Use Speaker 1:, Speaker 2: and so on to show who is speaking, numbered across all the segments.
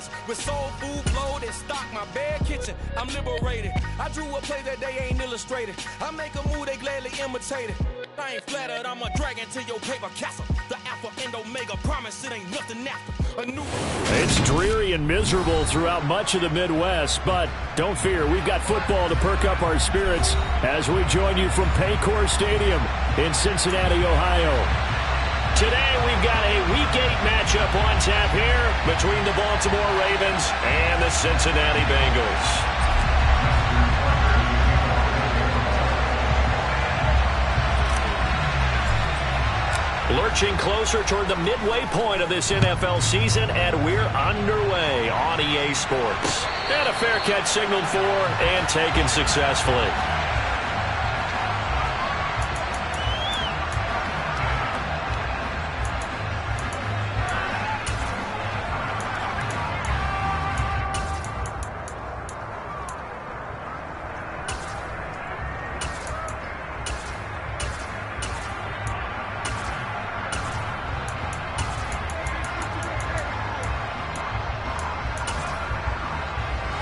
Speaker 1: Ravens with soul food flowed and stock my bad kitchen. I'm liberated. I drew a play that they ain't illustrated. I make a move they gladly imitated. I ain't flattered, I'm a dragon to your paper castle. The Alpha and Omega promise it ain't nothing after.
Speaker 2: It's dreary and miserable throughout much of the Midwest, but don't fear, we've got football to perk up our spirits as we join you from Paycor Stadium in Cincinnati, Ohio. Today we've got a Week 8 matchup on tap here between the Baltimore Ravens and the Cincinnati Bengals. Lurching closer toward the midway point of this NFL season, and we're underway on EA Sports. And a fair catch signaled for and taken successfully.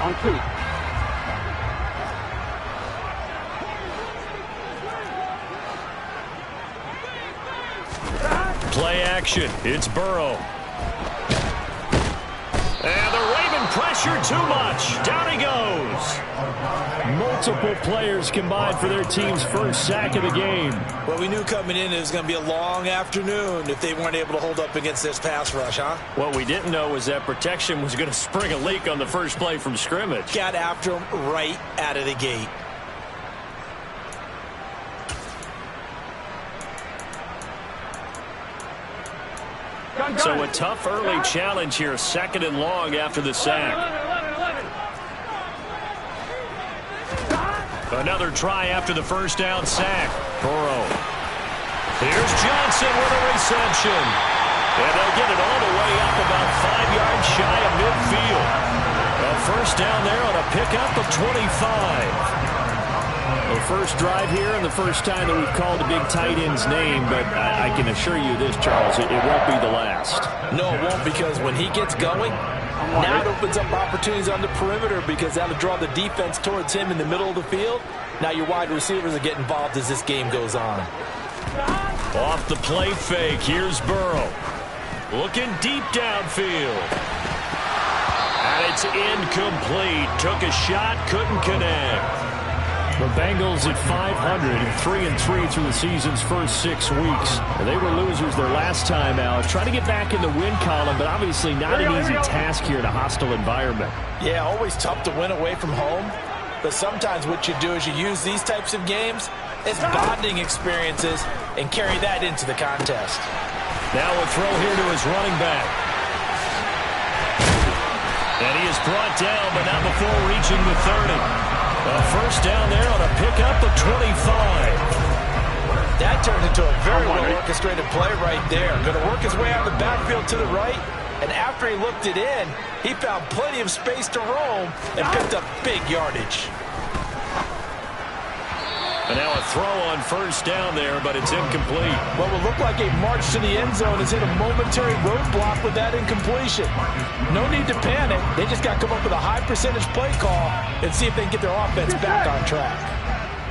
Speaker 3: On 2.
Speaker 2: Play action. It's Burrow. And the Raven pressure too much. Down he goes. Multiple players combined for their team's first sack of the game.
Speaker 4: Well, we knew coming in it was going to be a long afternoon if they weren't able to hold up against this pass rush, huh?
Speaker 2: What we didn't know was that protection was going to spring a leak on the first play from scrimmage.
Speaker 4: Got after him right out of the gate.
Speaker 2: So a tough early challenge here, 2nd and long after the sack. Another try after the first down sack. Burrow. Here's Johnson with a reception. And they'll get it all the way up about 5 yards shy of midfield. A first down there on a pickup of 25. The first drive here and the first time that we've called a big tight end's name, but I can assure you this, Charles, it won't be the last.
Speaker 4: No, it won't, because when he gets going, now it opens up opportunities on the perimeter because that'll draw the defense towards him in the middle of the field. Now your wide receivers will get involved as this game goes on.
Speaker 2: Off the play fake, here's Burrow. Looking deep downfield. And it's incomplete. Took a shot, couldn't connect. The Bengals at 500 and 3-3 through the season's first 6 weeks. They were losers their last time out. Trying to get back in the win column, but obviously not an easy task here in a hostile environment.
Speaker 4: Yeah, always tough to win away from home. But sometimes what you do is you use these types of games as bonding experiences and carry that into the contest.
Speaker 2: Now a throw here to his running back. And he is brought down, but not before reaching the 30. A first down there on a pickup of 25.
Speaker 4: That turned into a very well-orchestrated play right there. Going to work his way out of the backfield to the right, and after he looked it in, he found plenty of space to roam and picked up big yardage.
Speaker 2: And now a throw on first down there, but it's incomplete.
Speaker 4: What will look like a march to the end zone has hit a momentary roadblock with that incompletion. No need to panic. They just got to come up with a high-percentage play call and see if they can get their offense back on track.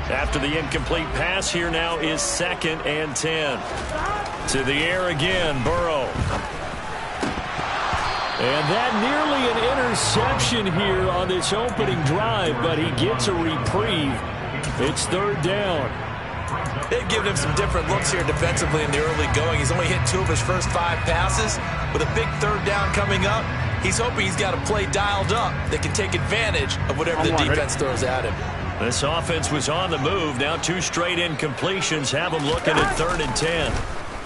Speaker 2: After the incomplete pass, here now is 2nd and 10. To the air again, Burrow. And that nearly an interception here on this opening drive, but he gets a reprieve. It's 3rd down.
Speaker 4: They've given him some different looks here defensively in the early going. He's only hit 2 of his first 5 passes. With a big 3rd down coming up, he's hoping he's got a play dialed up that can take advantage of whatever the defense throws at him.
Speaker 2: This offense was on the move. Now 2 straight incompletions have them looking at 3rd and 10.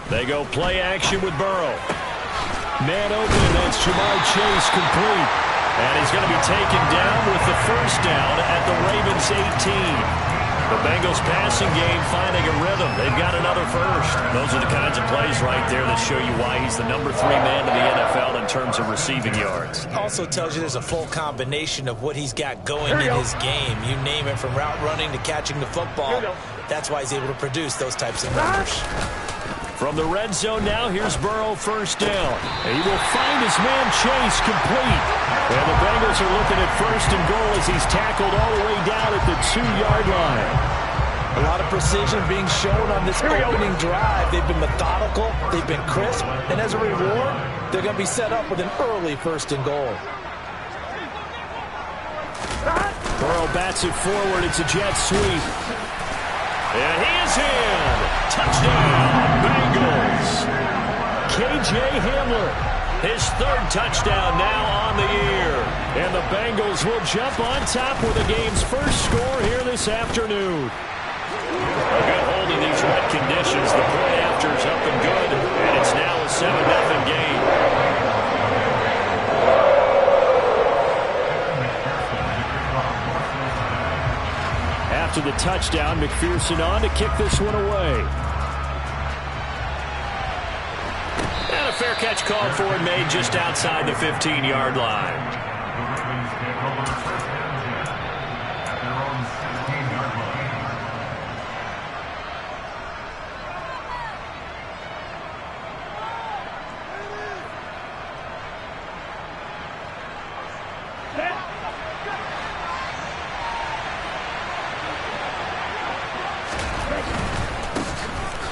Speaker 2: They go play action with Burrow. Man open, that's Ja'Marr Chase complete. And he's going to be taken down with the first down at the Ravens 18. The Bengals passing game finding a rhythm. They've got another first. Those are the kinds of plays right there that show you why he's the #3 man in the NFL in terms of receiving yards.
Speaker 4: Also tells you there's a full combination of what he's got going in his game. You name it, from route running to catching the football. That's why he's able to produce those types of numbers.
Speaker 2: From the red zone now, here's Burrow, first down. He will find his man Chase complete. And the Bengals are looking at first and goal as he's tackled all the way down at the 2-yard line.
Speaker 4: A lot of precision being shown on this opening drive. They've been methodical, they've been crisp, and as a reward, they're going to be set up with an early first and goal.
Speaker 2: Burrow bats it forward. It's a jet sweep. And he is in. Touchdown, Bengals. KJ Hamler, his third touchdown now on the year. And the Bengals will jump on top with the game's first score here this afternoon. A good hold in these wet conditions. The point after is up and good, and it's now a 7-0 game. After the touchdown, McPherson on to kick this one away. And a fair catch called for and made just outside the 15-yard line.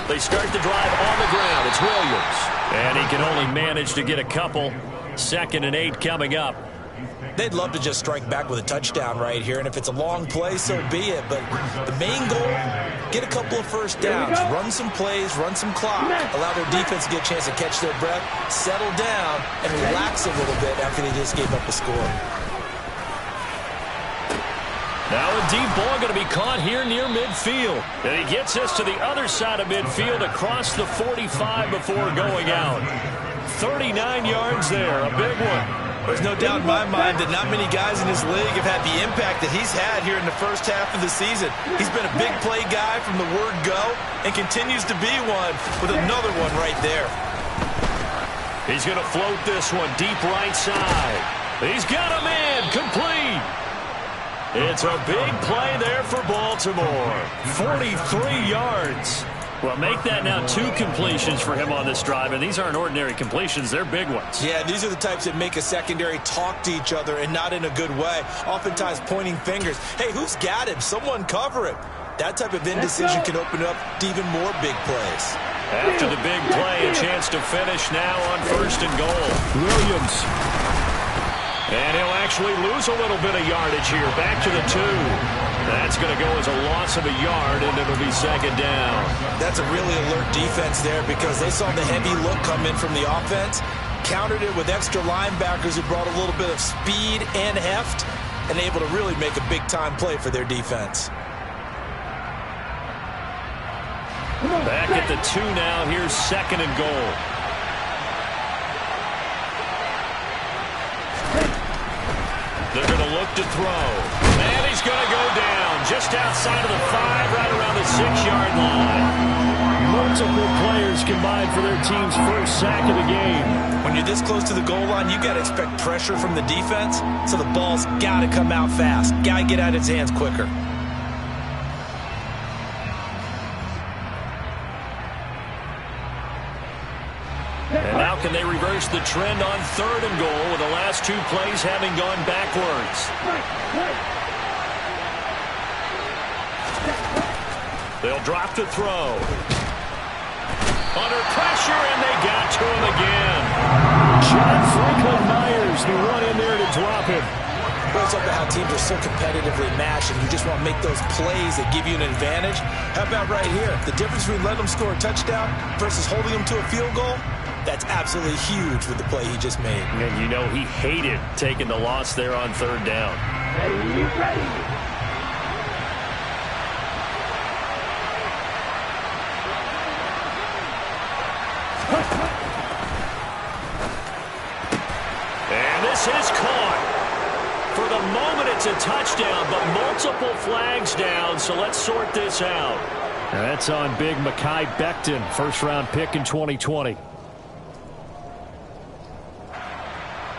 Speaker 2: They start the drive on the ground. It's Williams. And he can only manage to get a couple. 2nd and 8 coming up.
Speaker 4: They'd love to just strike back with a touchdown right here, and if it's a long play, so be it. But the main goal, get a couple of first downs, run some plays, run some clock, allow their defense to get a chance to catch their breath, settle down, and relax a little bit after they just gave up a score.
Speaker 2: Now a deep ball going to be caught here near midfield. And he gets us to the other side of midfield across the 45 before going out. 39 yards there, a big one.
Speaker 4: There's no doubt in my mind that not many guys in this league have had the impact that he's had here in the first half of the season. He's been a big play guy from the word go and continues to be one with another one right there.
Speaker 2: He's going to float this one deep right side. He's got a man complete. It's a big play there for Baltimore. 43 yards. Well, make that now 2 completions for him on this drive, and these aren't ordinary completions. They're big ones.
Speaker 4: Yeah, these are the types that make a secondary talk to each other and not in a good way. Oftentimes pointing fingers. Hey, who's got him? Someone cover him. That type of indecision can open up to even more big plays.
Speaker 2: After the big play, a chance to finish now on first and goal. Williams. And he'll actually lose a little bit of yardage here. Back to the 2. That's going to go as a loss of a yard, and it'll be 2nd down.
Speaker 4: That's a really alert defense there because they saw the heavy look come in from the offense, countered it with extra linebackers who brought a little bit of speed and heft, and able to really make a big-time play for their defense.
Speaker 2: Back at the 2 now. Here's 2nd and goal. They're going to look to throw. And he's going to go down just outside of the 5, right around the 6-yard line. Multiple players combined for their team's first sack of the game.
Speaker 4: When you're this close to the goal line, you got to expect pressure from the defense, so the ball's got to come out fast. Got to get out of his hands quicker.
Speaker 2: And now can they reverse the trend on 3rd and goal with the last 2 plays having gone backwards? They'll drop to throw. Under pressure, and they got to him again. John Franklin Myers, the one in there to drop him.
Speaker 4: Goes up to how teams are so competitively matched, and you just want to make those plays that give you an advantage. How about right here? The difference between letting them score a touchdown versus holding them to a field goal, that's absolutely huge with the play he just made.
Speaker 2: And you know he hated taking the loss there on 3rd down. Ready. And this is caught. For the moment, it's a touchdown, but multiple flags down, so let's sort this out. And that's on big Mekhi Becton, first-round pick in 2020.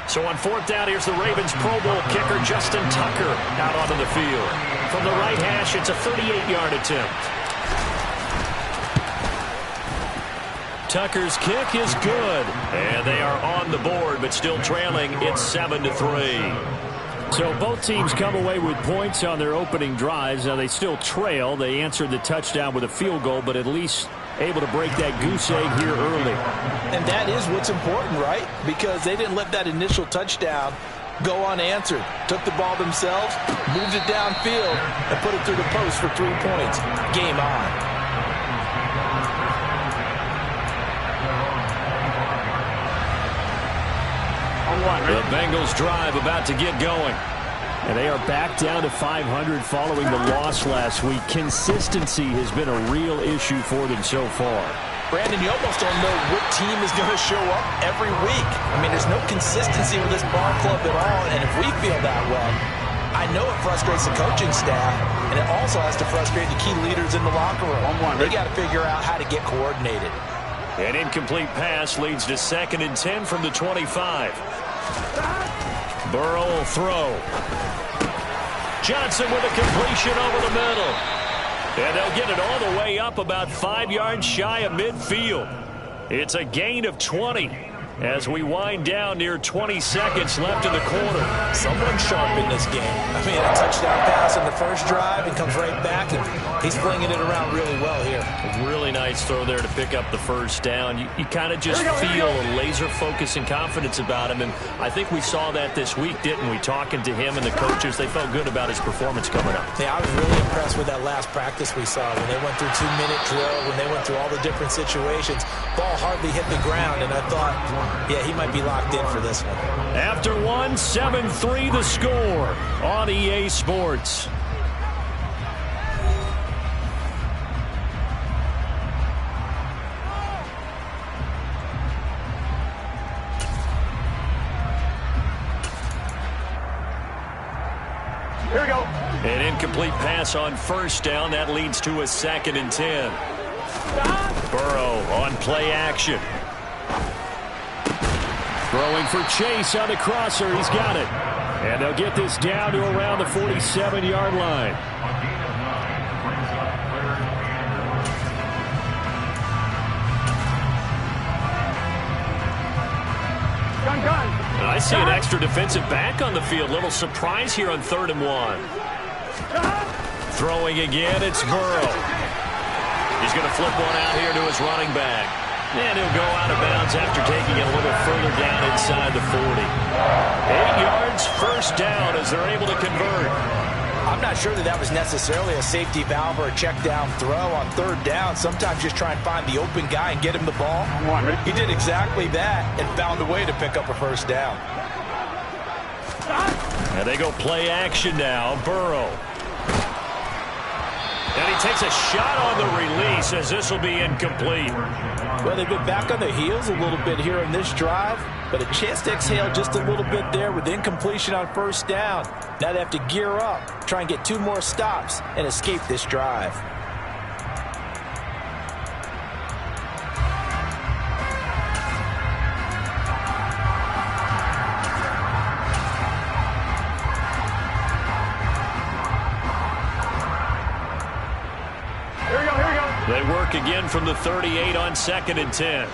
Speaker 2: So on 4th down, here's the Ravens Pro Bowl kicker Justin Tucker out onto the field. From the right hash, it's a 38-yard attempt. Tucker's kick is good. And they are on the board, but still trailing. It's 7-3. So both teams come away with points on their opening drives. Now they still trail. They answered the touchdown with a field goal, but at least able to break that goose egg here early.
Speaker 4: And that is what's important, right? Because they didn't let that initial touchdown go unanswered. Took the ball themselves, moved it downfield, and put it through the post for 3 points. Game on.
Speaker 2: The Bengals drive about to get going. And they are back down to 500 following the loss last week. Consistency has been a real issue for them so far.
Speaker 4: Brandon, you almost don't know what team is going to show up every week. I mean, there's no consistency with this ball club at all, and if we feel that way, I know it frustrates the coaching staff, and it also has to frustrate the key leaders in the locker room. They got to figure out how to get coordinated.
Speaker 2: An incomplete pass leads to 2nd and 10 from the 25. Burrow will throw. Johnson with a completion over the middle. And they'll get it all the way up about 5 yards shy of midfield. It's a gain of 20 as we wind down near 20 seconds left in the quarter.
Speaker 4: Someone sharp in this game. I mean, a touchdown pass on the first drive and comes right back, and he's flinging it around really well here.
Speaker 2: A really nice throw there to pick up the first down. You kind of just feel a laser focus and confidence about him, and I think we saw that this week, didn't we? Talking to him and the coaches, they felt good about his performance coming up.
Speaker 4: Yeah, I was really impressed with that last practice we saw when they went through 2-minute drill, when they went through all the different situations. Ball hardly hit the ground, and I thought, yeah, he might be locked in for this one.
Speaker 2: After 7-3 the score on EA Sports.
Speaker 3: Here we go.
Speaker 2: An incomplete pass on first down. That leads to a 2nd and 10. Burrow on play action. Throwing for Chase on the crosser. He's got it. And they'll get this down to around the 47-yard line. I see an extra defensive back on the field. Little surprise here on 3rd and 1. Throwing again, it's Burrow. He's going to flip one out here to his running back. And he'll go out of bounds after taking it a little further down inside the 40. 8 yards, first down as they're able to convert.
Speaker 4: I'm not sure that was necessarily a safety valve or a check down throw on 3rd down. Sometimes just try and find the open guy and get him the ball. He did exactly that and found a way to pick up a first down.
Speaker 2: And they go play action now. Burrow. And he takes a shot on the release as this will be incomplete.
Speaker 4: Well, they've been back on their heels a little bit here in this drive, but a chance to exhale just a little bit there with incompletion on first down. Now they have to gear up, try and get 2 more stops, and escape this drive.
Speaker 2: They work again from the 38 on 2nd and 10.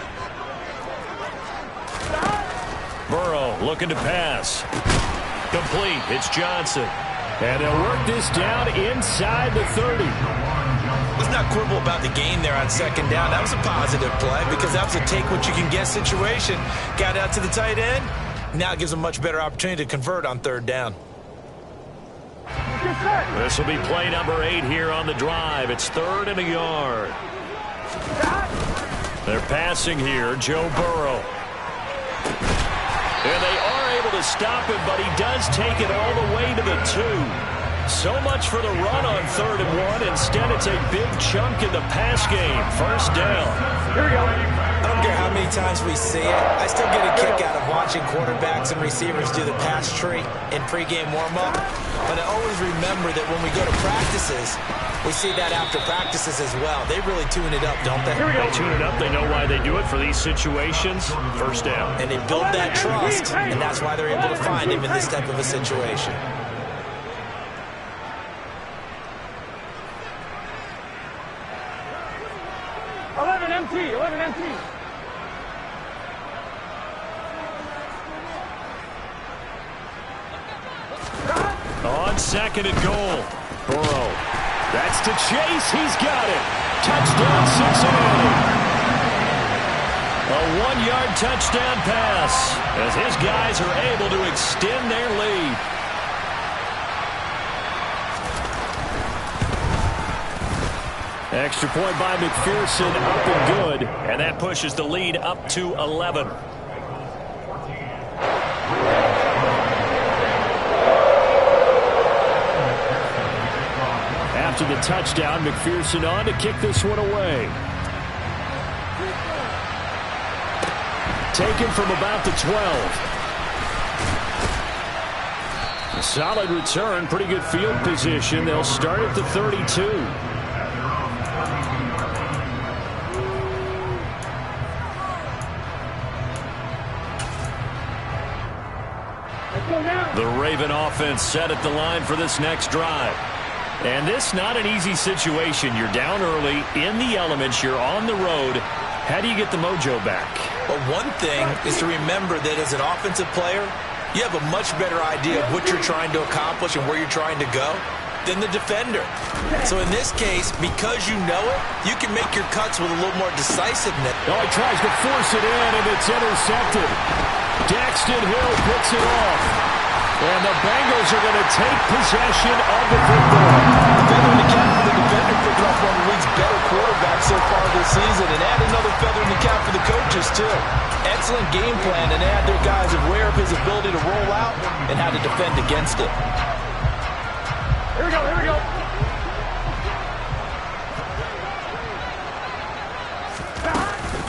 Speaker 2: Burrow looking to pass. Complete. It's Johnson. And they'll work this down inside the 30.
Speaker 4: Let's not quibble about the gain there on 2nd down. That was a positive play because that was a take-what-you-can-get situation. Got out to the tight end. Now it gives them a much better opportunity to convert on 3rd down.
Speaker 2: This will be play number 8 here on the drive. It's 3rd and a yard. They're passing here, Joe Burrow. And they are able to stop him, but he does take it all the way to the 2. So much for the run on 3rd and 1. Instead, it's a big chunk in the pass game. First down.
Speaker 3: Here we go.
Speaker 4: I don't care how many times we see it. I still get a kick out of watching quarterbacks and receivers do the pass tree in pregame warm-up. But I always remember that when we go to practices, we see that after practices as well. They really tune it up, don't they?
Speaker 2: They tune it up. They know why they do it for these situations. First down.
Speaker 4: And they build that trust, and that's why they're able to find him in this type of a situation.
Speaker 3: MT.
Speaker 2: second and goal. Burrow. That's to Chase. He's got it. Touchdown, Cincinnati. A 1-yard touchdown pass as his guys are able to extend their lead. Extra point by McPherson, up and good. And that pushes the lead up to 11. After the touchdown, McPherson on to kick this one away. Taken from about the 12. A solid return, pretty good field position. They'll start at the 32. The Raven offense set at the line for this next drive. And this not an easy situation. You're down early, in the elements, you're on the road. How do you get the mojo back?
Speaker 4: Well, one thing is to remember that as an offensive player, you have a much better idea of what you're trying to accomplish and where you're trying to go than the defender. So in this case, because you know it, you can make your cuts with a little more decisiveness.
Speaker 2: Oh, he tries to force it in, and it's intercepted. Daxton Hill picks it off. And the Bengals are going to take possession of the football.
Speaker 4: Feather in the cap for the defender, picking off one of the league's better quarterbacks so far this season. And add another feather in the cap for the coaches, too. Excellent game plan, and add their guys aware of his ability to roll out and how to defend against it.
Speaker 3: Here we go, here we go.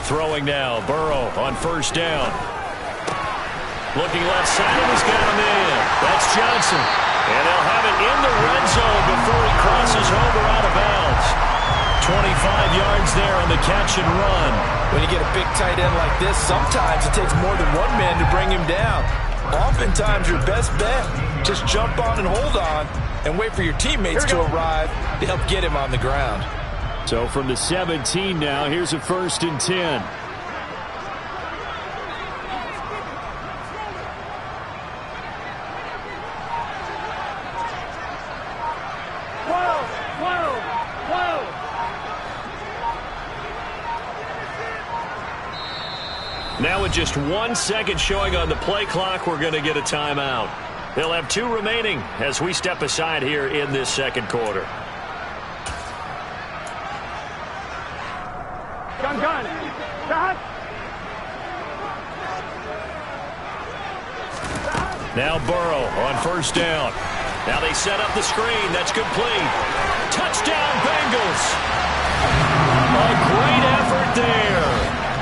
Speaker 2: Throwing now, Burrow on first down. Looking left side, and he's got him in. That's Johnson. And they'll have it in the red zone before he crosses over out of bounds. 25 yards there on the catch and run.
Speaker 4: When you get a big tight end like this, sometimes it takes more than one man to bring him down. Oftentimes, your best bet, just jump on and hold on and wait for your teammates to arrive to help get him on the ground.
Speaker 2: So from the 17 now, here's a 1st and 10. Now with just 1 second showing on the play clock, we're going to get a timeout. They'll have 2 remaining as we step aside here in this second quarter.
Speaker 3: Gun. Shot.
Speaker 2: Now Burrow on first down. Now they set up the screen. That's complete. Touchdown, Bengals. A great effort there.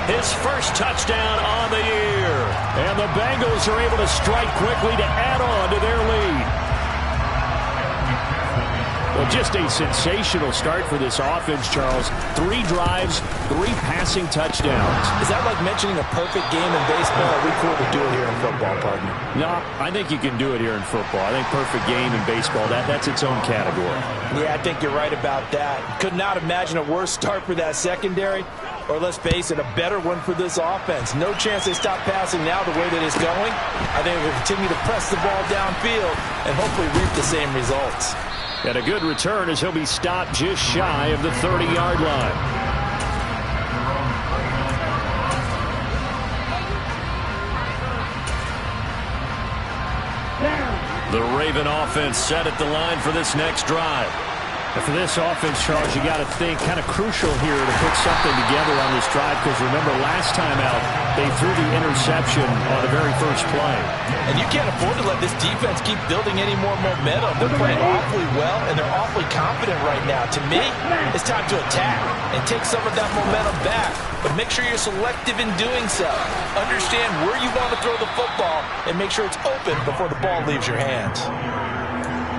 Speaker 2: His first touchdown on the year. And the Bengals are able to strike quickly to add on to their lead. Well, just a sensational start for this offense, Charles. 3 drives, 3 passing touchdowns.
Speaker 4: Is that like mentioning a perfect game in baseball? Are we cool to do it here in football, partner?
Speaker 2: No, I think you can do it here in football. I think perfect game in baseball, that's its own category.
Speaker 4: Yeah, I think you're right about that. Could not imagine a worse start for that secondary. Or let's face it, a better one for this offense. No chance they stop passing now the way that it's going. I think they'll continue to press the ball downfield and hopefully reap the same results.
Speaker 2: And a good return as he'll be stopped just shy of the 30-yard line. The Raven offense set at the line for this next drive.
Speaker 5: And for this offense, Charles, you got to think kind of crucial here to put something together on this drive, because remember last time out they threw the interception on the very first play.
Speaker 4: And you can't afford to let this defense keep building any more momentum. They're playing awfully well, and they're awfully confident right now. To me, it's time to attack and take some of that momentum back. But make sure you're selective in doing so. Understand where you want to throw the football and make sure it's open before the ball leaves your hands.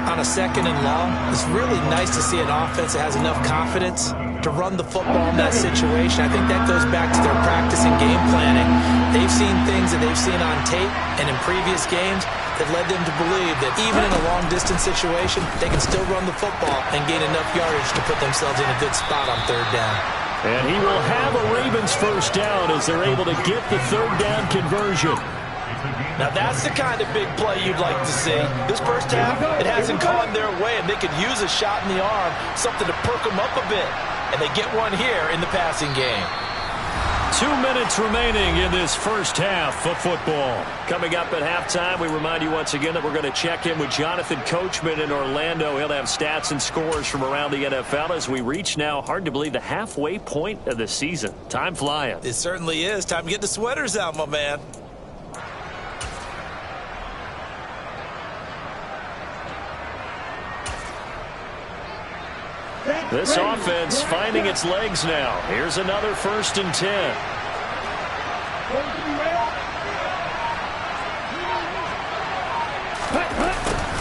Speaker 4: On a 2nd and long, it's really nice to see an offense that has enough confidence to run the football in that situation. I think that goes back to their practice and game planning. They've seen things that they've seen on tape and in previous games that led them to believe that even in a long-distance situation, they can still run the football and gain enough yardage to put themselves in a good spot on 3rd down.
Speaker 2: And he will have a Ravens first down as they're able to get the 3rd down conversion.
Speaker 4: Now that's the kind of big play you'd like to see. This first half, it hasn't gone their way, and they could use a shot in the arm, something to perk them up a bit. And they get one here in the passing game.
Speaker 2: 2 minutes remaining in this first half of football. Coming up at halftime, we remind you once again that we're going to check in with Jonathan Coachman in Orlando. He'll have stats and scores from around the NFL as we reach now, hard to believe, the halfway point of the season. Time flying.
Speaker 4: It certainly is. Time to get the sweaters out, my man.
Speaker 2: This offense finding its legs now. Here's another 1st and 10.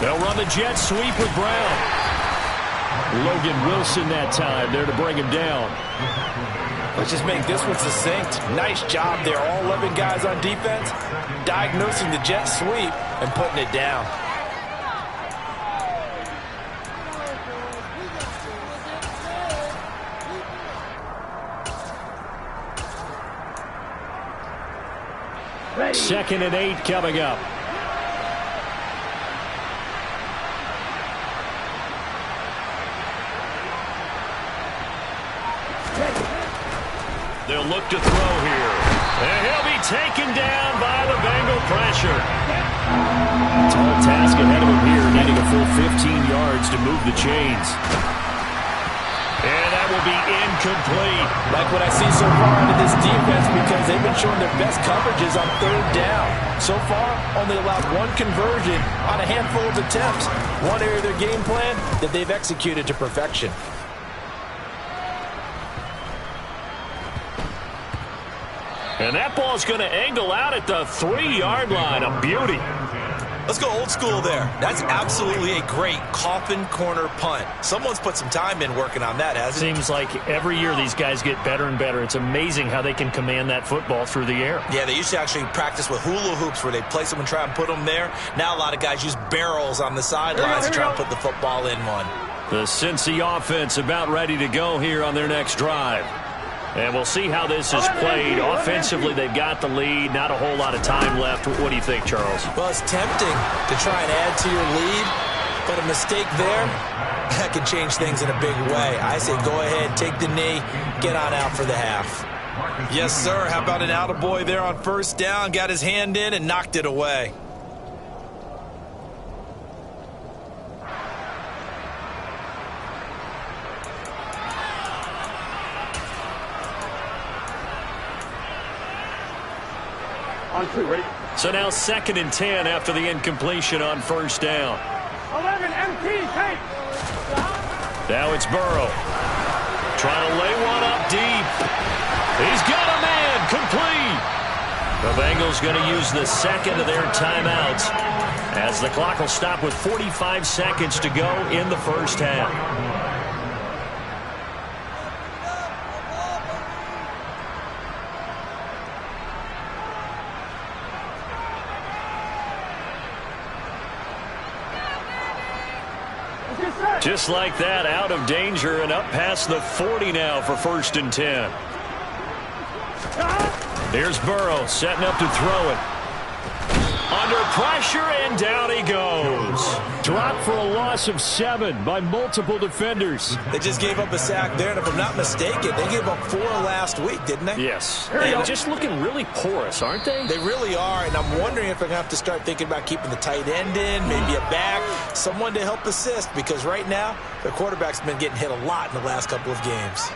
Speaker 2: They'll run the jet sweep with Brown. Logan Wilson that time there to bring him down.
Speaker 4: Let's just make this one succinct. Nice job there. All 11 guys on defense diagnosing the jet sweep and putting it down.
Speaker 2: Second and 8 coming up. They'll look to throw here. And he'll be taken down by the Bengal pressure. Tall task ahead of him here, needing a full 15 yards to move the chains. And that will be incomplete.
Speaker 4: Like what I see so far out of this defense, because they've been showing their best coverages on 3rd down. So far, only allowed one conversion on a handful of attempts. One area of their game plan that they've executed to perfection.
Speaker 2: And that ball's going to angle out at the 3-yard line. A beauty.
Speaker 4: Let's go old school there. That's absolutely a great coffin corner punt. Someone's put some time in working on that, hasn't it?
Speaker 5: Seems like every year these guys get better and better. It's amazing how they can command that football through the air.
Speaker 4: Yeah, they used to actually practice with hula hoops where they place them and try and put them there. Now a lot of guys use barrels on the sidelines to try and put the football in one.
Speaker 2: The Cincy offense about ready to go here on their next drive. And we'll see how this is played. Offensively, they've got the lead. Not a whole lot of time left. What do you think, Charles?
Speaker 4: Well, it's tempting to try and add to your lead, but a mistake there, that can change things in a big way. I say go ahead, take the knee, get on out for the half. Yes, sir. How about an attaboy there on 1st down? Got his hand in and knocked it away.
Speaker 2: So now 2nd and 10 after the incompletion on 1st down.
Speaker 3: 11 MT, take.
Speaker 2: Now it's Burrow. Trying to lay one up deep. He's got a man complete. The Bengals going to use the 2nd of their timeouts as the clock will stop with 45 seconds to go in the 1st half. Just like that, out of danger and up past the 40 now for 1st and 10. Here's Burrow setting up to throw it. Under pressure, and down he goes. Dropped for a loss of 7 by multiple defenders.
Speaker 4: They just gave up a sack there, and if I'm not mistaken, they gave up 4 last week, didn't they?
Speaker 2: Yes. And just looking really porous, aren't they?
Speaker 4: They really are, and I'm wondering if I'm going to have to start thinking about keeping the tight end in, maybe a back, someone to help assist, because right now, their quarterback's been getting hit a lot in the last couple of games.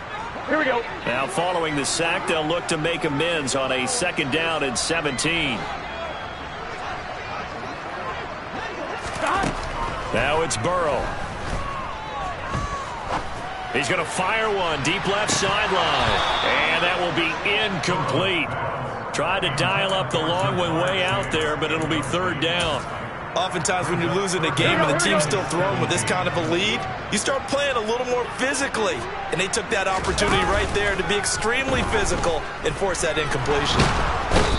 Speaker 3: Here we go.
Speaker 2: Now following the sack, they'll look to make amends on a 2nd down and 17. Now it's Burrow. He's going to fire one deep left sideline. And that will be incomplete. Tried to dial up the long one way out there, but it'll be 3rd down.
Speaker 4: Oftentimes when you're losing a game and the team's still throwing with this kind of a lead, you start playing a little more physically. And they took that opportunity right there to be extremely physical and force that incompletion.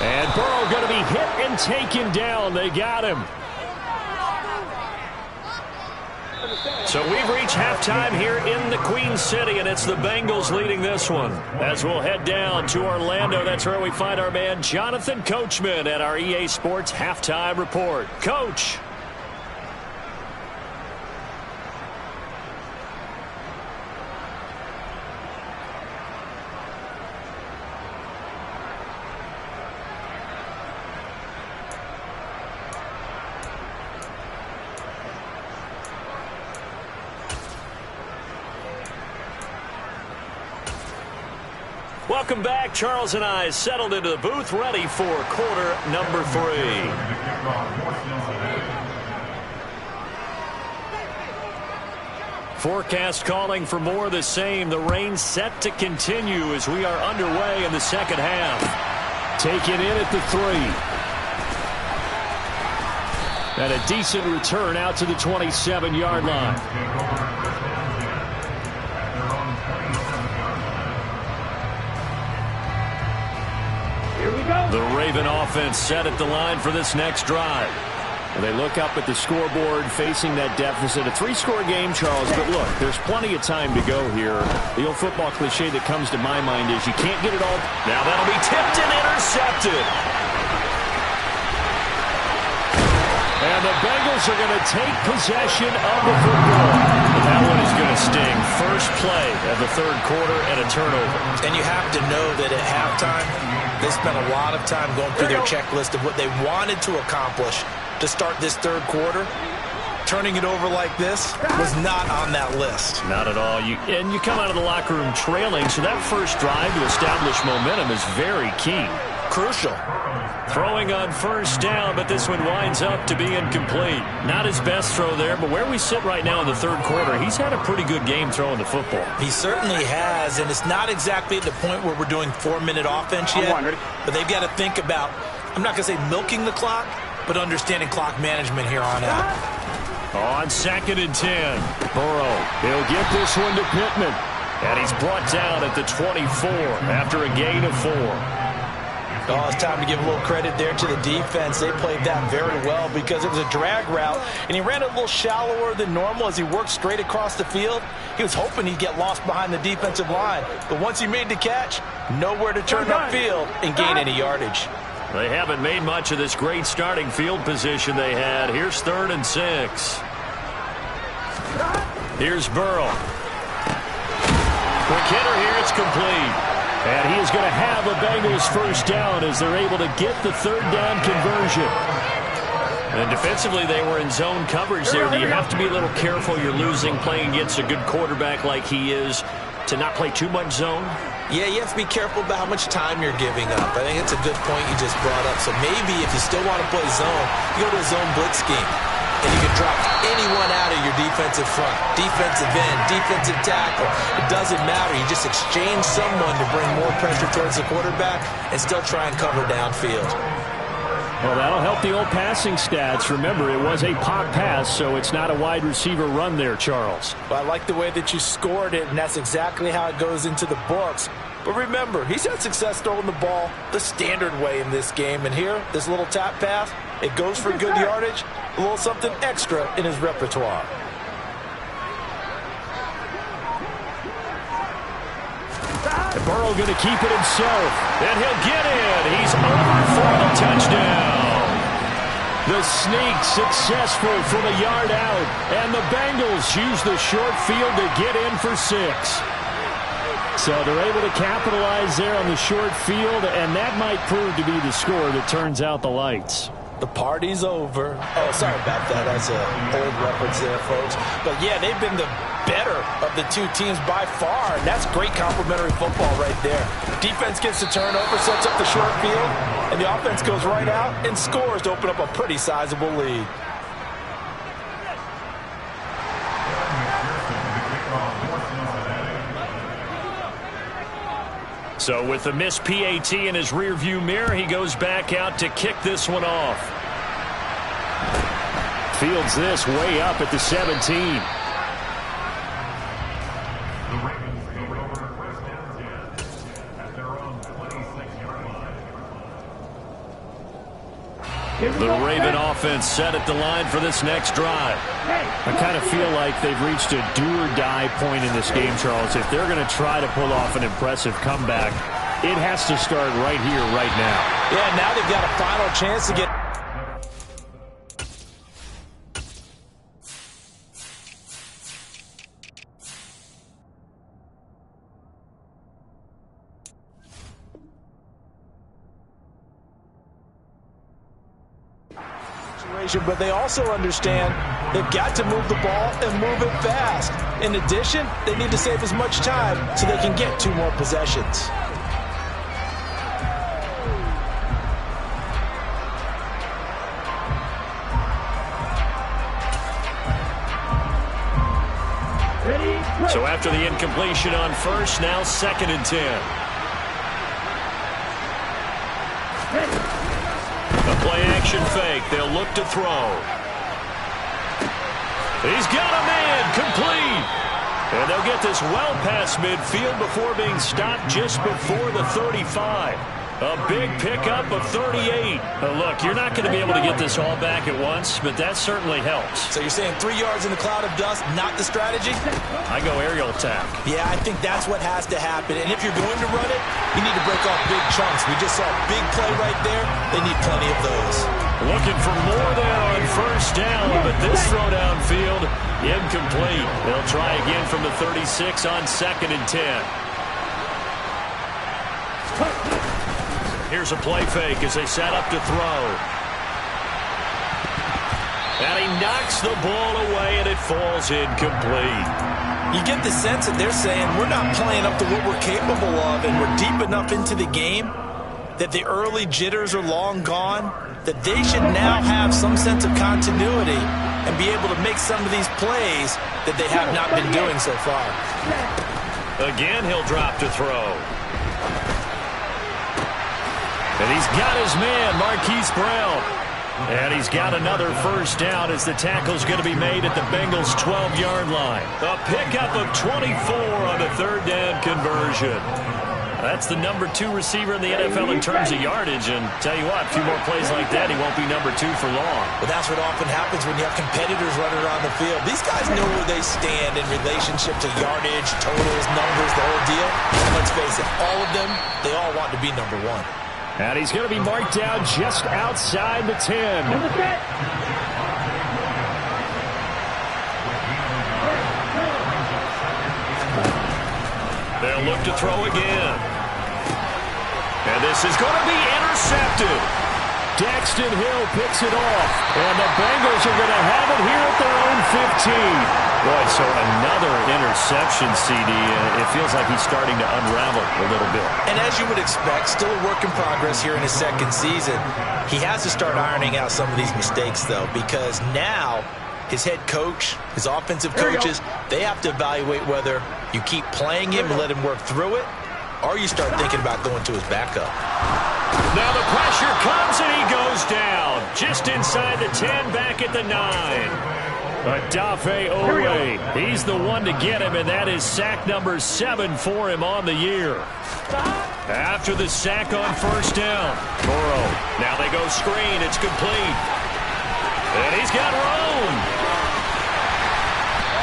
Speaker 2: And Burrow going to be hit and taken down. They got him. So we've reached halftime here in the Queen City, and it's the Bengals leading this one. As we'll head down to Orlando, that's where we find our man Jonathan Coachman at our EA Sports Halftime Report. Coach. Welcome back. Charles and I settled into the booth, ready for quarter number 3. Forecast calling for more of the same. The rain set to continue as we are underway in the second half. Taken in at the 3. And a decent return out to the 27-yard line. The Raven offense set at the line for this next drive. They look up at the scoreboard facing that deficit. A 3-score game, Charles, but look, there's plenty of time to go here. The old football cliche that comes to my mind is you can't get it all. Now that'll be tipped and intercepted. And the Bengals are going to take possession of the football. And that one is going to sting. First play of the third quarter and a turnover.
Speaker 4: And you have to know that at halftime, they spent a lot of time going through their checklist of what they wanted to accomplish to start this third quarter. Turning it over like this was not on that list.
Speaker 2: Not at all. You come out of the locker room trailing, so that first drive to establish momentum is very key.
Speaker 4: Crucial.
Speaker 2: Throwing on first down, but this one winds up to be incomplete. Not his best throw there, but where we sit right now in the third quarter, he's had a pretty good game throwing the football.
Speaker 4: He certainly has, and it's not exactly at the point where we're doing 4-minute offense yet, but they've got to think about, I'm not going to say milking the clock, but understanding clock management here on out.
Speaker 2: On 2nd and 10, Burrow, he'll get this one to Pittman, and he's brought down at the 24 after a gain of 4.
Speaker 4: Oh, it's time to give a little credit there to the defense. They played that very well because it was a drag route, and he ran it a little shallower than normal as he worked straight across the field. He was hoping he'd get lost behind the defensive line, but once he made the catch, nowhere to turn upfield and gain any yardage.
Speaker 2: They haven't made much of this great starting field position they had. Here's 3rd and 6. Here's Burrow. Quick hitter here, it's complete. And he is going to have a Bengals first down as they're able to get the 3rd down conversion. And defensively, they were in zone coverage there. Do you have to be a little careful? You're losing, playing against a good quarterback like he is, to not play too much zone?
Speaker 4: Yeah, you have to be careful about how much time you're giving up. I think it's a good point you just brought up. So maybe if you still want to play zone, you go to a zone blitz scheme. And you can drop anyone out of your defensive front, defensive end, defensive tackle. It doesn't matter. You just exchange someone to bring more pressure towards the quarterback and still try and cover downfield.
Speaker 5: Well, that'll help the old passing stats. Remember, it was a pop pass, so it's not a wide receiver run there, Charles.
Speaker 4: Well, I like the way that you scored it, and that's exactly how it goes into the books. But remember, he's had success throwing the ball the standard way in this game. And here, this little tap pass, it goes for good yardage, a little something extra in his repertoire.
Speaker 5: And Burrow going to keep it himself. And he'll get in. He's over for the touchdown. The sneak successful from a yard out. And the Bengals use the short field to get in for 6. So they're able to capitalize there on the short field, and that might prove to be the score that turns out the lights.
Speaker 4: The party's over. Oh, sorry about that. That's an old reference there, folks. But, yeah, they've been the better of the two teams by far, and that's great complimentary football right there. Defense gets the turnover, sets up the short field, and the offense goes right out and scores to open up a pretty sizable lead.
Speaker 2: So with the missed PAT in his rearview mirror, he goes back out to kick this one off. Fields this way up at the 17. The Raven offense offense set at the line for this next drive.
Speaker 5: I kind of feel like they've reached a do-or-die point in this game, Charles. If they're going to try to pull off an impressive comeback, it has to start right here, right now.
Speaker 4: Yeah, now they've got a final chance to get... But they also understand they've got to move the ball and move it fast. In addition, they need to save as much time so they can get 2 more possessions.
Speaker 2: So after the incompletion on first, now 2nd and 10. A play-action fake. They'll look to throw. He's got a man. Complete. And they'll get this well past midfield before being stopped just before the 35. A big pickup of 38. Look, you're not going to be able to get this all back at once, but that certainly helps.
Speaker 4: So you're saying 3 yards in the cloud of dust, not the strategy?
Speaker 2: I go aerial attack.
Speaker 4: Yeah, I think that's what has to happen. And if you're going to run it, you need to break off big chunks. We just saw a big play right there. They need plenty of those.
Speaker 2: Looking for more there on first down, but this throw downfield, incomplete. They'll try again from the 36 on 2nd and 10. Here's a play fake as they set up to throw. And he knocks the ball away, and it falls incomplete.
Speaker 4: You get the sense that they're saying we're not playing up to what we're capable of, and we're deep enough into the game that the early jitters are long gone, that they should now have some sense of continuity and be able to make some of these plays that they have not been doing so far.
Speaker 2: Again, he'll drop to throw. And he's got his man, Marquise Brown. And he's got another first down as the tackle's going to be made at the Bengals' 12-yard line. A pickup of 24 on the 3rd down conversion. That's the number 2 receiver in the NFL in terms of yardage. And tell you what, a few more plays like that, he won't be number 2 for long.
Speaker 4: Well, that's what often happens when you have competitors running around the field. These guys know where they stand in relationship to yardage, totals, numbers, the whole deal. And let's face it, all of them, they all want to be number 1.
Speaker 5: And he's going to be marked down just outside the 10.
Speaker 2: They'll look to throw again. And this is going to be intercepted.
Speaker 5: Daxton Hill picks it off. And the Bengals are going to have it here at their own 15.
Speaker 2: Boy, so another interception, CD. It feels like he's starting to unravel a little bit.
Speaker 4: And as you would expect, still a work in progress here in his 2nd season. He has to start ironing out some of these mistakes, though, because now his head coach, his offensive coaches, they have to evaluate whether you keep playing him and let him work through it, or you start thinking about going to his backup.
Speaker 2: Now the pressure comes and he goes down. Just inside the 10, back at the 9. Odafe Oweh, he's the one to get him, and that is sack number 7 for him on the year. After the sack on first down, Burrow. Now they go screen. It's complete. And he's got room.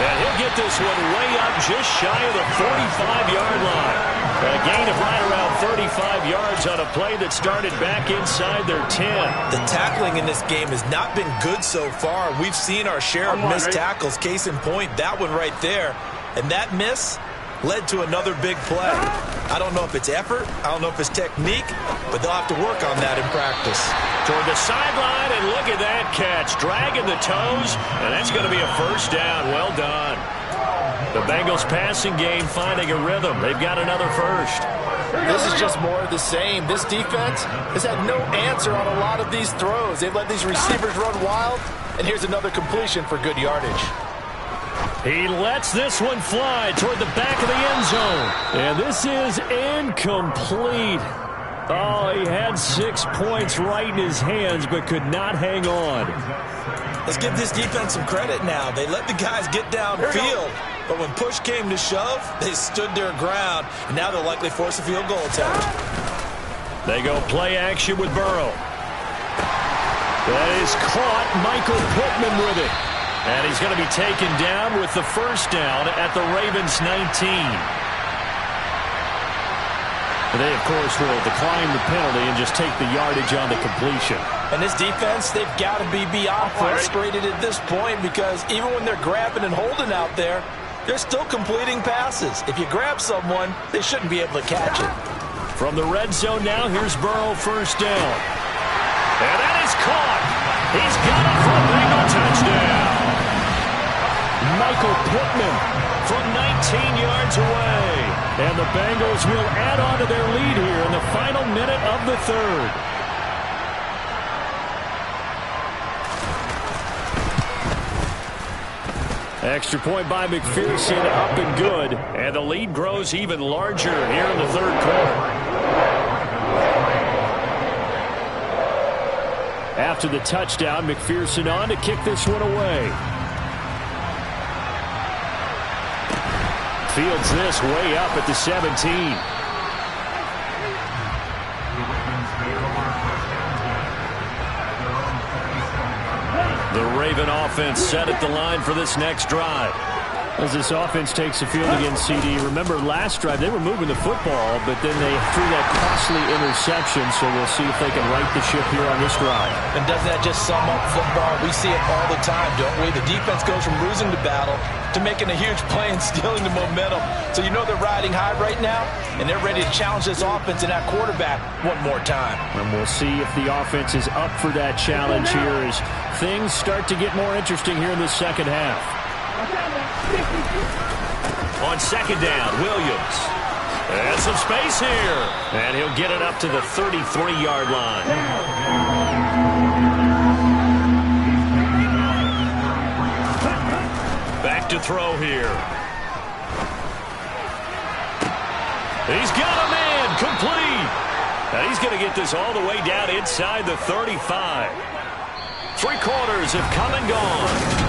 Speaker 2: And he'll get this one way up just shy of the 45-yard line. A gain of right around 35 yards on a play that started back inside their 10.
Speaker 4: The tackling in this game has not been good so far. We've seen our share of missed tackles. Case in point, that one right there. And that miss led to another big play. I don't know if it's effort, I don't know if it's technique, but they'll have to work on that in practice.
Speaker 2: Toward the sideline, and look at that catch. Dragging the toes, and that's going to be a first down. Well done. The Bengals passing game finding a rhythm. They've got another first.
Speaker 6: This is just more of the same. This defense has had no answer on a lot of these throws. They've let these receivers run wild, and here's another completion for good yardage.
Speaker 5: He lets this one fly toward the back of the end zone. And this is incomplete. Oh, he had 6 points right in his hands, but could not hang on.
Speaker 4: Let's give this defense some credit now. They let the guys get downfield, but when push came to shove, they stood their ground, and now they'll likely force a field goal attempt.
Speaker 2: They go play action with Burrow.
Speaker 5: That is caught. Michael Pittman with it. And he's going to be taken down with the first down at the Ravens 19. They, of course, will decline the penalty and just take the yardage on the completion.
Speaker 6: And this defense, they've got to be beyond frustrated at this point because even when they're grabbing and holding out there, they're still completing passes. If you grab someone, they shouldn't be able to catch it.
Speaker 5: From the red zone now, here's Burrow, first down. And that is caught. He's got it for a Bengal touchdown. Michael Pittman from 19 yards away. And the Bengals will add on to their lead here in the final minute of the third. Extra point by McPherson, up and good. And the lead grows even larger here in the third quarter. After the touchdown, McPherson on to kick this one away. Fields this way up at the 17. The Raven offense set at the line for this next drive. As this offense takes the field against CD, remember last drive they were moving the football, but then they threw that costly interception, so we'll see if they can right the ship here on this drive.
Speaker 6: And doesn't that just sum up football? We see it all the time, don't we? The defense goes from losing the battle to making a huge play and stealing the momentum. So you know they're riding high right now, and they're ready to challenge this offense and that quarterback one more time.
Speaker 5: And we'll see if the offense is up for that challenge here as things start to get more interesting here in the second half. On second down, Williams. And some space here. And he'll get it up to the 33-yard line. Back to throw here. He's got a man complete. And he's going to get this all the way down inside the 35. 3 quarters have come and gone.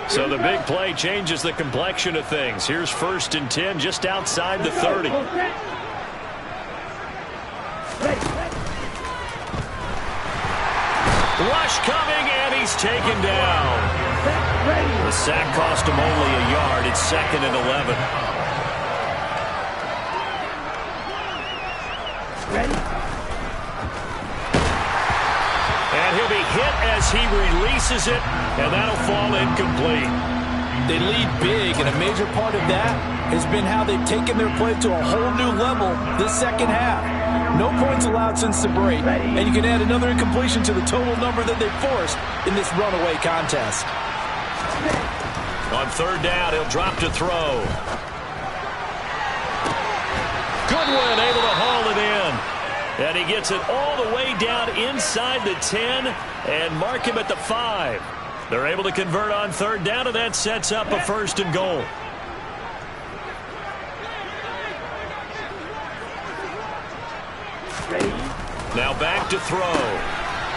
Speaker 5: So the big play changes the complexion of things. Here's 1st and 10 just outside the 30. Rush coming, and he's taken down. The sack cost him only a yard. It's 2nd and 11. And he'll be hit as he releases it, and that'll fall incomplete.
Speaker 6: They lead big, and a major part of that has been how they've taken their play to a whole new level this second half. No points allowed since the break, and you can add another incompletion to the total number that they forced in this runaway contest.
Speaker 5: On 3rd down, he'll drop to throw. Goodwin able to haul it in. And he gets it all the way down inside the 10 and mark him at the 5. They're able to convert on 3rd down, and that sets up a 1st and goal. Now back to throw.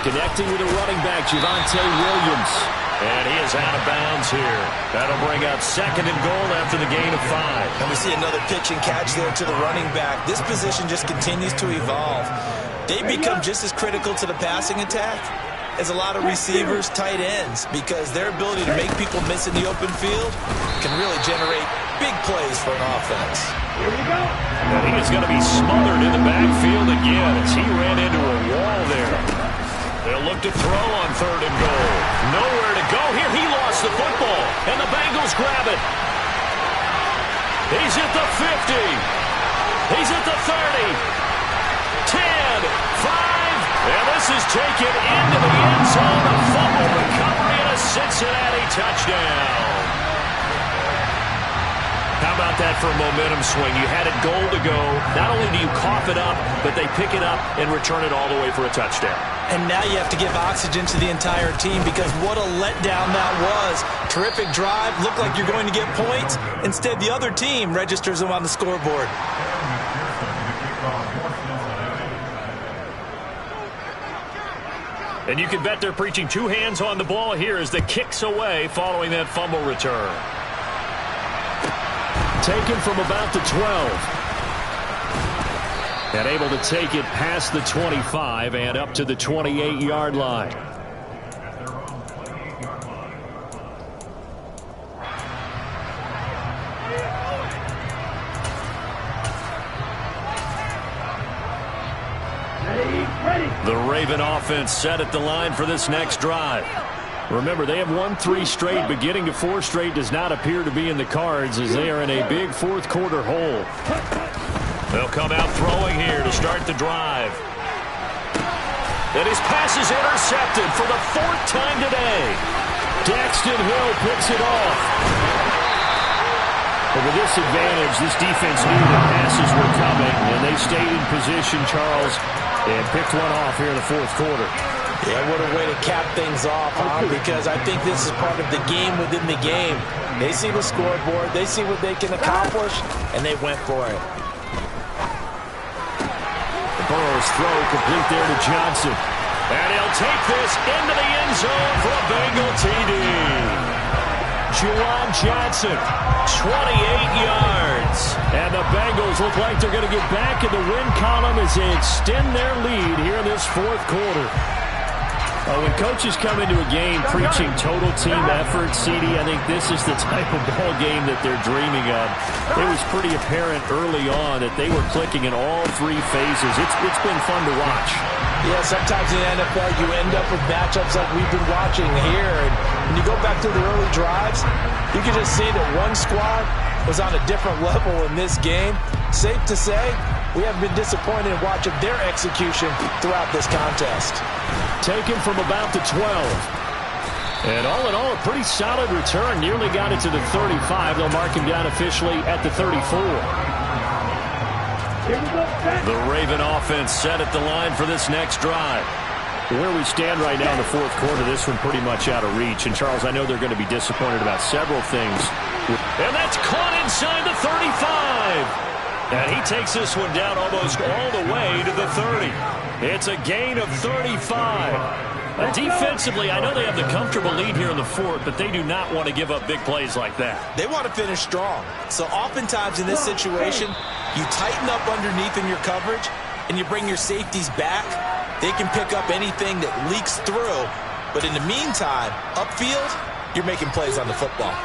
Speaker 5: Connecting with a running back, Javonte Williams. And he is out of bounds here. That'll bring up 2nd and goal after the gain of 5.
Speaker 4: And we see another pitch and catch there to the running back. This position just continues to evolve. They become just as critical to the passing attack as a lot of receivers, tight ends, because their ability to make people miss in the open field can really generate big plays for an offense.
Speaker 3: Here we go.
Speaker 5: And he is going to be smothered in the backfield again as he ran into a wall there. They'll look to throw on 3rd and goal. Nowhere to go here. He lost the football, and the Bengals grab it. He's at the 50. He's at the 30. 10, 5, and this is taken into the end zone. A fumble recovery and a Cincinnati touchdown. How about that for a momentum swing? You had it goal to go. Not only do you cough it up, but they pick it up and return it all the way for a touchdown.
Speaker 6: And now you have to give oxygen to the entire team because what a letdown that was. Terrific drive. Looked like you're going to get points. Instead, the other team registers them on the scoreboard.
Speaker 2: And you can bet they're preaching two hands on the ball here as the kick's away following that fumble return.
Speaker 5: Taken from about the 12. And able to take it past the 25 and up to the 28-yard line.
Speaker 2: The Raven offense set at the line for this next drive.
Speaker 5: Remember, they have won 3 straight, but getting to 4 straight does not appear to be in the cards as they are in a big fourth-quarter hole.
Speaker 2: They'll come out throwing here to start the drive. And his pass is intercepted for the 4th time today.
Speaker 5: Daxton Hill picks it off. But with this advantage, this defense knew the passes were coming, and they stayed in position, Charles, and picked one off here in the fourth quarter.
Speaker 6: Yeah, what a way to cap things off, huh? Because I think this is part of the game within the game. They see the scoreboard, they see what they can accomplish, and they went for it.
Speaker 5: Burrow's throw complete there to Johnson.
Speaker 2: And he'll take this into the end zone for a Bengal TD.
Speaker 5: Juwan Johnson,
Speaker 2: 28 yards.
Speaker 5: And the Bengals look like they're going to get back in the win column as they extend their lead here in this fourth quarter. When coaches come into a game preaching total team effort, CD, I think this is the type of ball game that they're dreaming of. It was pretty apparent early on that they were clicking in all 3 phases. It's been fun to watch.
Speaker 6: Yeah, sometimes in the NFL you end up with matchups like we've been watching here. And when you go back to the early drives, you can just see that one squad was on a different level in this game. Safe to say, we haven't been disappointed in watching their execution throughout this contest.
Speaker 5: Taken from about the 12. And all in all, a pretty solid return. Nearly got it to the 35. They'll mark him down officially at the 34.
Speaker 2: The Raven offense set at the line for this next drive.
Speaker 5: Where we stand right now in the fourth quarter, this one pretty much out of reach. And, Charles, I know they're going to be disappointed about several things.
Speaker 2: And that's caught inside the 35. And he takes this one down almost all the way to the 30. It's a gain of 35. Defensively, I know they have the comfortable lead here in the fourth, but they do not want to give up big plays like that.
Speaker 4: They want to finish strong. So oftentimes in this situation, you tighten up underneath in your coverage, and you bring your safeties back. They can pick up anything that leaks through. But in the meantime, upfield, you're making plays on the football.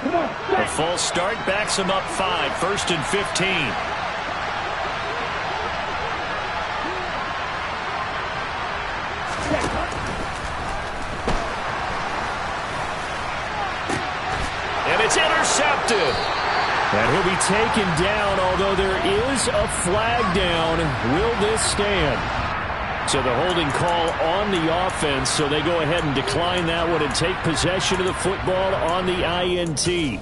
Speaker 2: A false start backs him up 5, 1st and 15. And it's intercepted.
Speaker 5: And he'll be taken down, although there is a flag down. Will this stand? So the holding call on the offense, so they go ahead and decline that one and take possession of the football on the INT.
Speaker 3: Here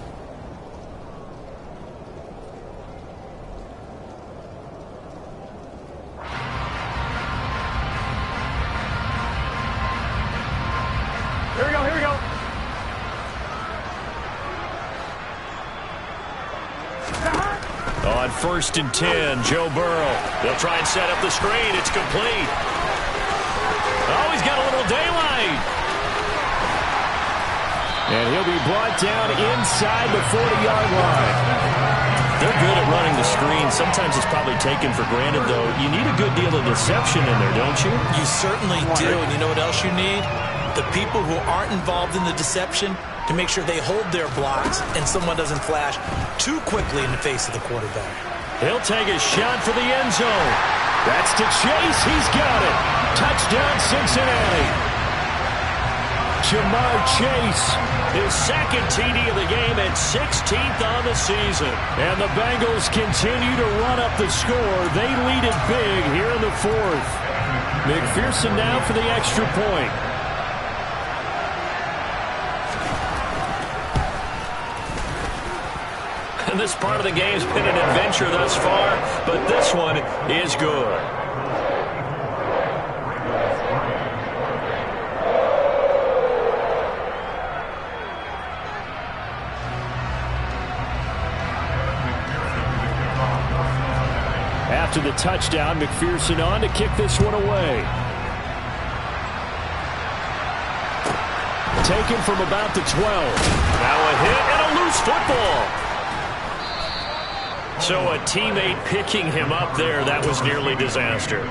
Speaker 3: we go.
Speaker 2: On 1st and 10, Joe Burrow. They'll try and set up the screen. It's complete. Oh, he's got a little daylight.
Speaker 5: And he'll be brought down inside the 40-yard line.
Speaker 2: They're good at running the screen. Sometimes it's probably taken for granted, though. You need a good deal of deception in there, don't you?
Speaker 4: You certainly do. And you know what else you need? The people who aren't involved in the deception to make sure they hold their blocks and someone doesn't flash too quickly in the face of the quarterback.
Speaker 2: He'll take a shot for the end zone.
Speaker 5: That's to Chase. He's got it. Touchdown, Cincinnati. Jamar Chase.
Speaker 2: His second TD of the game and 16th on the season.
Speaker 5: And the Bengals continue to run up the score. They lead it big here in the fourth. McPherson now for the extra point.
Speaker 2: And this part of the game's been an adventure thus far, but this one is good.
Speaker 5: After the touchdown, McPherson on to kick this one away. taken from about the 12. Now a hit and a loose football. So a teammate picking him up there, that was nearly disaster.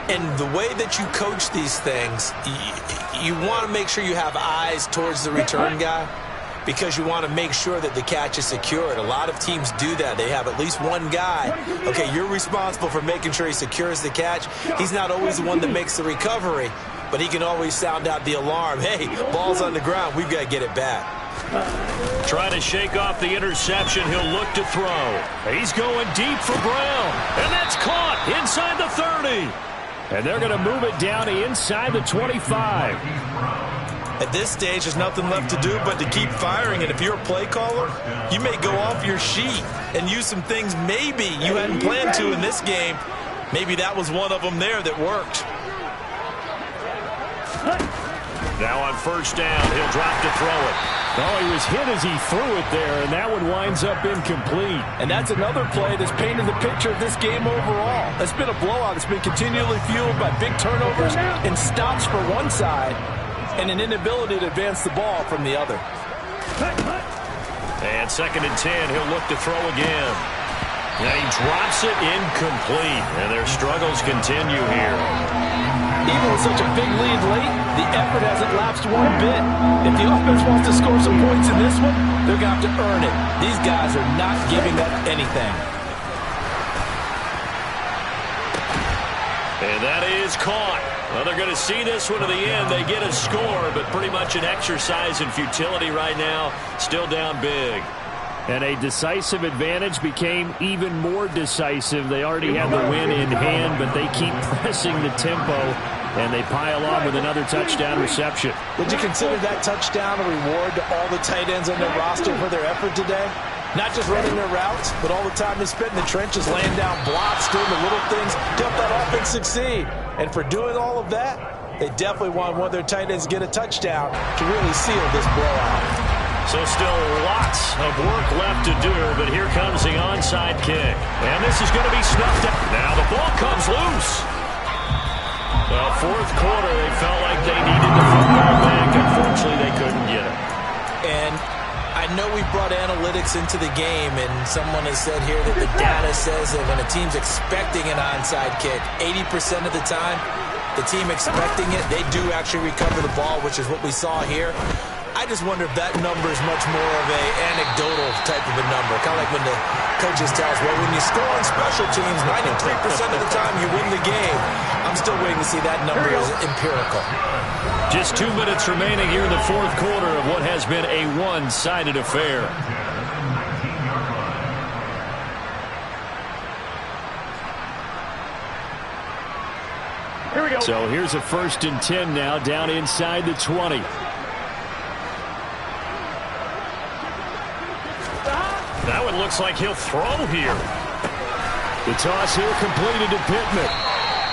Speaker 4: And the way that you coach these things, you want to make sure you have eyes towards the return guy because you want to make sure that the catch is secured. A lot of teams do that. They have at least one guy. Okay, you're responsible for making sure he secures the catch. He's not always the one that makes the recovery, but he can always sound out the alarm. Hey, ball's on the ground. We've got to get it back.
Speaker 5: Trying to shake off the interception. He'll look to throw. He's going deep for Brown. And that's caught inside the 30. And they're going to move it down to inside the 25.
Speaker 4: At this stage, there's nothing left to do but to keep firing. And if you're a play caller, you may go off your sheet and use some things maybe you hadn't planned to in this game. Maybe that was one of them there that worked.
Speaker 5: Now on first down, he'll drop to throw it. Oh, he was hit as he threw it there, and that one winds up incomplete.
Speaker 6: And that's another play that's painted the picture of this game overall. It's been a blowout. It's been continually fueled by big turnovers and stops for one side and an inability to advance the ball from the other.
Speaker 5: And 2nd and 10, he'll look to throw again. And he drops it incomplete, and their struggles continue here.
Speaker 6: Even with such a big lead late, the effort hasn't lapsed one bit. If the offense wants to score some points in this one, they're going to have to earn it. These guys are not giving up anything.
Speaker 5: And that is caught. Well, they're going to see this one to the end. They get a score, but pretty much an exercise in futility right now. Still down big. And a decisive advantage became even more decisive. They already have the win in hand, but they keep pressing the tempo, and they pile on with another touchdown reception.
Speaker 6: Would you consider that touchdown a reward to all the tight ends on their roster for their effort today? Not just running their routes, but all the time they spent in the trenches, laying down blocks, doing the little things to help that offense succeed. And for doing all of that, they definitely want one of their tight ends to get a touchdown to really seal this blowout.
Speaker 5: So still lots of work left to do, but here comes the onside kick. And this is going to be snuffed out. Now the ball comes loose. Well, 4th quarter, they felt like they needed the football back. Unfortunately, they couldn't get it.
Speaker 4: And I know we brought analytics into the game, and someone has said here that the data says that when a team's expecting an onside kick, 80% of the time, the team expecting it, they do actually recover the ball, which is what we saw here. I just wonder if that number is much more of a anecdotal type of a number. Kind of like when the coaches tell us, well, when you score on special teams, 93% of the time you win the game. I'm still waiting to see that number as empirical.
Speaker 5: Just 2 minutes remaining here in the 4th quarter of what has been a one-sided affair.
Speaker 3: Here we go.
Speaker 5: So here's a 1st and 10 now, down inside the 20. That one looks like he'll throw here. The toss here completed to Pittman.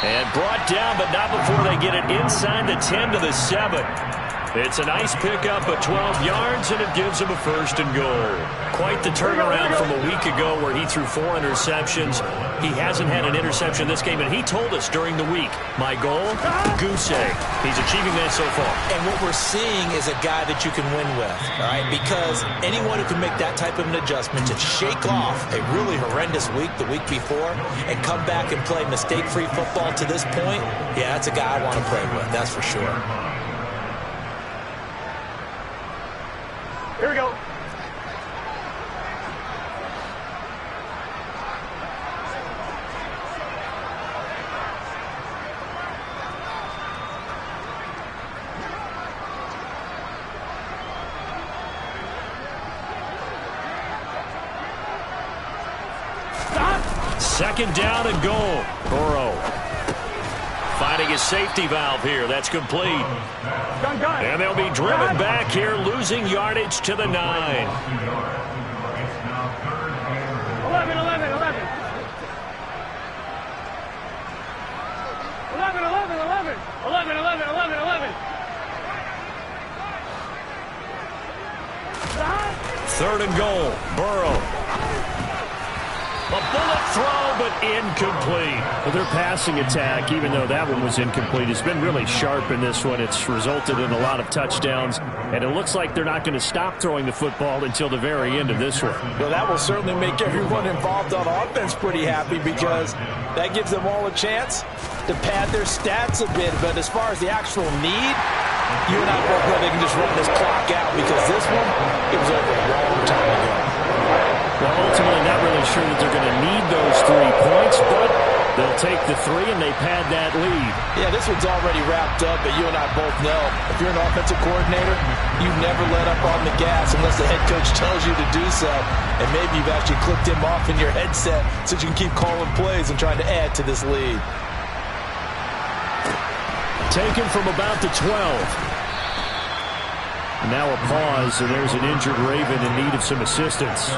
Speaker 5: And brought down, but not before they get it inside the 10 to the 7. It's a nice pickup of 12 yards, and it gives him a 1st and goal. Quite the turnaround from a week ago where he threw 4 interceptions. He hasn't had an interception this game, and he told us during the week, my goal, goose egg. He's achieving that so far.
Speaker 4: And what we're seeing is a guy that you can win with, all right? Because anyone who can make that type of an adjustment to shake off a really horrendous week the week before and come back and play mistake-free football to this point, yeah, that's a guy I want to play with, that's for sure.
Speaker 3: Here we go.
Speaker 5: Second down and goal. Burrow finding his safety valve here. That's complete. And they'll be driven back here, losing yardage to the 9.
Speaker 3: 11, 11, 11. 11, 11, 11. 11, 11, 11, 11.
Speaker 5: 3rd and goal. Burrow. A bullet
Speaker 2: throw, but incomplete.
Speaker 5: Well, their passing attack, even though that one was incomplete, has been really sharp in this one. It's resulted in a lot of touchdowns, and it looks like they're not going to stop throwing the football until the very end of this one.
Speaker 6: Well, that will certainly make everyone involved on offense pretty happy because that gives them all a chance to pad their stats a bit. But as far as the actual need, you and I both know they can just run this clock out because this one, it was over a long time ago.
Speaker 5: Well, ultimately, not really sure that they're going to need those 3 points, but they'll take the 3 and they pad that lead.
Speaker 6: Yeah, this one's already wrapped up, but you and I both know if you're an offensive coordinator, you never let up on the gas unless the head coach tells you to do so. And maybe you've actually clicked him off in your headset so you can keep calling plays and trying to add to this lead.
Speaker 5: Taken from about the 12. Now a pause, and there's an injured Raven in need of some assistance.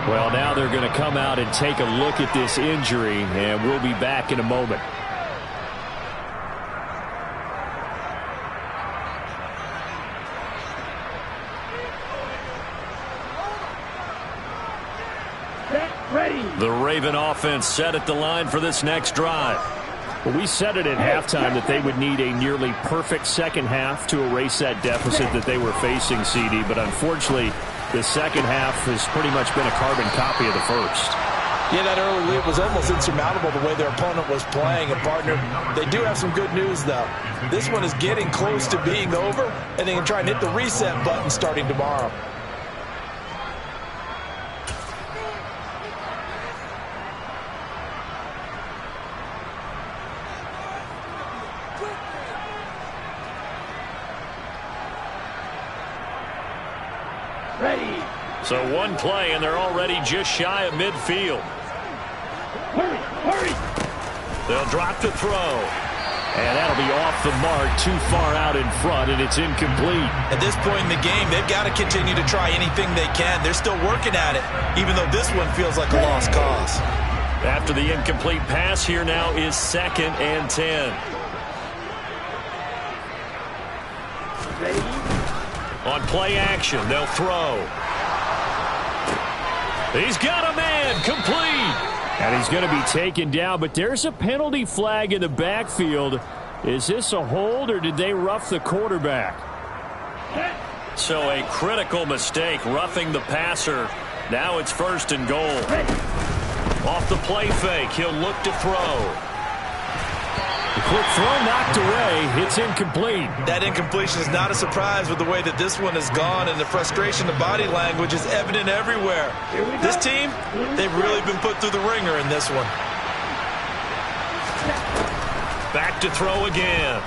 Speaker 5: Well, now they're going to come out and take a look at this injury, and we'll be back in a moment. The Raven offense set at the line for this next drive. Well, we said it at halftime that they would need a nearly perfect second half to erase that deficit that they were facing, CD. But unfortunately, the second half has pretty much been a carbon copy of the first.
Speaker 6: Yeah, that early lead was almost insurmountable the way their opponent was playing. And, partner, they do have some good news, though. This one is getting close to being over, and they can try and hit the reset button starting tomorrow.
Speaker 2: So one play, and they're already just shy of midfield.
Speaker 3: Hurry!
Speaker 2: They'll drop to throw. And that'll be off the mark, too far out in front, and it's incomplete.
Speaker 4: At this point in the game, they've got to continue to try anything they can. They're still working at it, even though this one feels like a lost cause.
Speaker 2: After the incomplete pass, here now is 2nd and 10. On play action, they'll throw. He's got a man, complete.
Speaker 5: And he's going to be taken down, but there's a penalty flag in the backfield. Is this a hold, or did they rough the quarterback?
Speaker 2: So a critical mistake, roughing the passer. Now it's 1st and goal. Off the play fake, he'll look to throw.
Speaker 5: The quick throw knocked away. It's incomplete.
Speaker 4: That incompletion is not a surprise with the way that this one has gone, and the frustration, the body language is evident everywhere. This team, they've really been put through the ringer in this one.
Speaker 2: Back to throw again.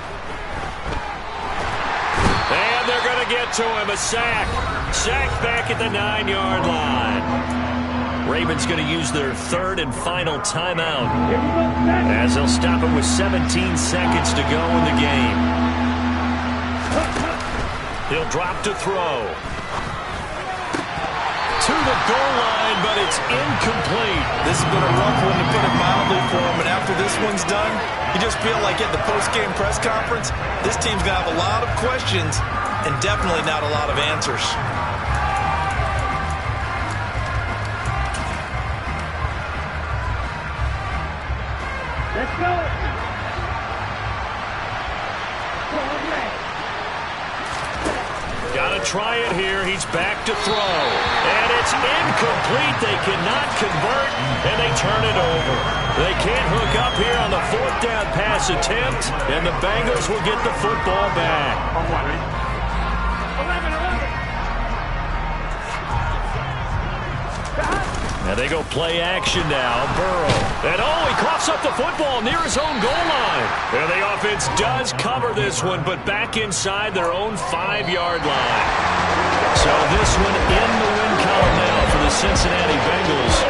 Speaker 2: And they're going to get to him. A sack. Sack back at the 9-yard line. Ravens going to use their 3rd and final timeout as they'll stop it with 17 seconds to go in the game. He'll drop to throw. To the goal line, but it's incomplete.
Speaker 4: This has been a rough one, to put it mildly, for him. And after this one's done, you just feel like at the post-game press conference, this team's going to have a lot of questions and definitely not a lot of answers.
Speaker 3: Let's go.
Speaker 2: Gotta try it here. He's back to throw. And it's incomplete. They cannot convert, and they turn it over. They can't hook up here on the 4th down pass attempt, and the Bengals will get the football back.
Speaker 3: 11.
Speaker 2: And they go play action now. Burrow. And he coughs up the football near his own goal line. And the offense does cover this one, but back inside their own 5-yard line. So this one in the win column now for the Cincinnati Bengals.